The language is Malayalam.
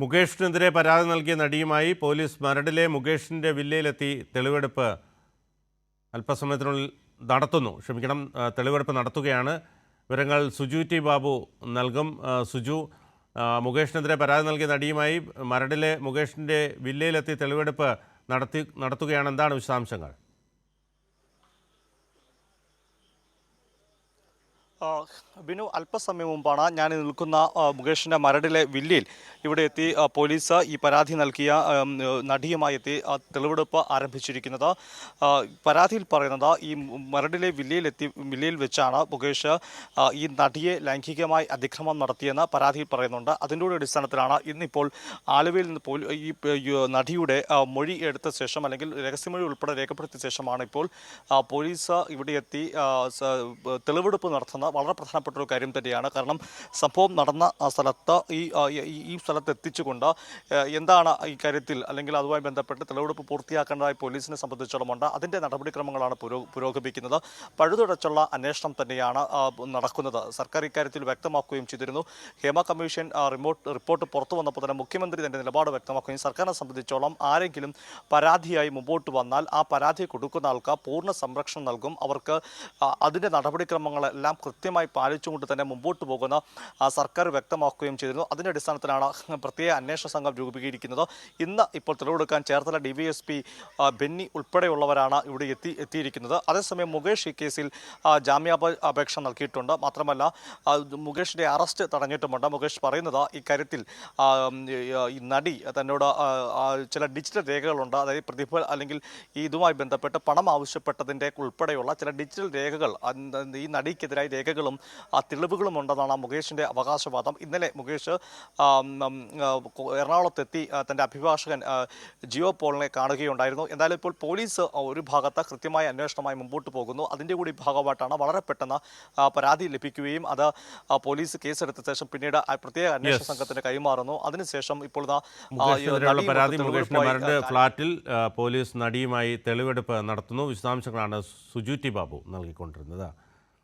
മുകേഷിനെതിരെ പരാതി നൽകിയ നടിയുമായി പോലീസ് മരടിലെ മുകേഷിൻ്റെ വില്ലയിലെത്തി തെളിവെടുപ്പ് നടത്തുകയാണ്. വിവരങ്ങൾ സുജു ടി ബാബു നൽകും. സുജു, മുകേഷിനെതിരെ പരാതി നൽകിയ നടിയുമായി മരടിലെ മുകേഷിൻ്റെ വില്ലയിലെത്തി തെളിവെടുപ്പ് നടത്തുകയാണ്. എന്താണ് വിശദാംശങ്ങൾ? ബിനു, അല്പസമയം മുമ്പാണ് ഞാൻ നിൽക്കുന്ന മുകേഷിൻ്റെ മരടിലെ വില്ലയിൽ ഇവിടെ എത്തി പോലീസ് ഈ പരാതി നൽകിയ നടിയുമായി എത്തി തെളിവെടുപ്പ് ആരംഭിച്ചിരിക്കുന്നത്. പരാതിയിൽ പറയുന്നത് ഈ മരടിലെ വില്ലയിൽ വെച്ചാണ് മുകേഷ് ഈ നടിയെ ലൈംഗികമായി അതിക്രമം നടത്തിയെന്ന് പരാതിയിൽ പറയുന്നുണ്ട്. അതിൻ്റെ അടിസ്ഥാനത്തിലാണ് ഇന്നിപ്പോൾ ആലുവയിൽ നിന്ന് ഈ നടിയുടെ മൊഴി എടുത്ത ശേഷം, അല്ലെങ്കിൽ രഹസ്യമൊഴി ഉൾപ്പെടെ രേഖപ്പെടുത്തിയ ശേഷമാണ് ഇപ്പോൾ പോലീസ് ഇവിടെ എത്തി തെളിവെടുപ്പ് നടത്തുന്നത്. വളരെ പ്രധാനപ്പെട്ട ഒരു കാര്യം തന്നെയാണ്. കാരണം സംഭവം നടന്ന സ്ഥലത്ത് ഈ സ്ഥലത്ത് എത്തിച്ചുകൊണ്ട് എന്താണ് ഈ കാര്യത്തിൽ, അല്ലെങ്കിൽ അതുമായി ബന്ധപ്പെട്ട് തെളിവെടുപ്പ് പൂർത്തിയാക്കേണ്ടതായി പോലീസിനെ സംബന്ധിച്ചിടമുണ്ട്. അതിൻ്റെ നടപടിക്രമങ്ങളാണ് പുരോഗമിക്കുന്നത്. പഴുതുടച്ചുള്ള അന്വേഷണം തന്നെയാണ് നടക്കുന്നത്. സർക്കാർ ഇക്കാര്യത്തിൽ വ്യക്തമാക്കുകയും ചെയ്തിരുന്നു. ഹേമ കമ്മീഷൻ റിപ്പോർട്ട് പുറത്തു വന്നപ്പോൾ തന്നെ മുഖ്യമന്ത്രി തന്റെ നിലപാട് വ്യക്തമാക്കുകയും സർക്കാരിനെ സംബന്ധിച്ചോളം ആരെങ്കിലും പരാതിയായി മുമ്പോട്ട് വന്നാൽ ആ പരാതി കൊടുക്കുന്ന ആൾക്ക് പൂർണ്ണ സംരക്ഷണം നൽകും. അവർക്ക് അതിൻ്റെ നടപടിക്രമങ്ങളെല്ലാം കൃത്യമായി പാലിച്ചുകൊണ്ട് തന്നെ മുമ്പോട്ട് പോകുന്ന സർക്കാർ വ്യക്തമാക്കുകയും ചെയ്തിരുന്നു. അതിൻ്റെ അടിസ്ഥാനത്തിലാണ് പ്രത്യേക അന്വേഷണ സംഘം രൂപീകരിക്കുന്നത്. ഇന്ന് ഇപ്പോൾ തെളിവെടുക്കാൻ ചേർത്തല DYSP ബെന്നി ഉൾപ്പെടെയുള്ളവരാണ് ഇവിടെ എത്തിയിരിക്കുന്നത്. അതേസമയം മുകേഷ് ഈ കേസിൽ ജാമ്യാപേക്ഷ നൽകിയിട്ടുണ്ട്. മാത്രമല്ല മുകേഷിൻ്റെ അറസ്റ്റ് തടഞ്ഞിട്ടുമുണ്ട്. മുകേഷ് പറയുന്നത് ഇക്കാര്യത്തിൽ ഈ നടി തന്നോട് ചില ഡിജിറ്റൽ രേഖകളുണ്ട്, അതായത് പ്രതിഫല അല്ലെങ്കിൽ ഇതുമായി ബന്ധപ്പെട്ട് പണം ആവശ്യപ്പെട്ടതിൻ്റെ ഉൾപ്പെടെയുള്ള ചില ഡിജിറ്റൽ രേഖകൾ, ഈ നടിക്കെതിരായ രേഖകളും തെളിവുകളും ഉണ്ടെന്നാണ് മുകേഷിൻ്റെ അവകാശവാദം. ഇന്നലെ മുകേഷ് എറണാകുളത്തെത്തി തൻ്റെ അഭിഭാഷകൻ ജിയോ പോളിനെ കാണുകയുണ്ടായിരുന്നു. എന്തായാലും ഇപ്പോൾ പോലീസ് ഒരു ഭാഗത്ത് കൃത്യമായ അന്വേഷണമായി മുമ്പോട്ട് പോകുന്നു. അതിൻ്റെ കൂടി ഭാഗമായിട്ടാണ് വളരെ പെട്ടെന്ന് പരാതി ലഭിക്കുകയും അത് പോലീസ് കേസെടുത്ത ശേഷം പിന്നീട് പ്രത്യേക അന്വേഷണ സംഘത്തിന് കൈമാറുന്നു. അതിനുശേഷം ഇപ്പോൾ ഫ്ളാറ്റിൽ പോലീസ് നടിയുമായി തെളിവെടുപ്പ് നടത്തുന്നു. വിശദാംശങ്ങളാണ് സുജു ടി ബാബു നൽകിക്കൊണ്ടിരുന്നത്.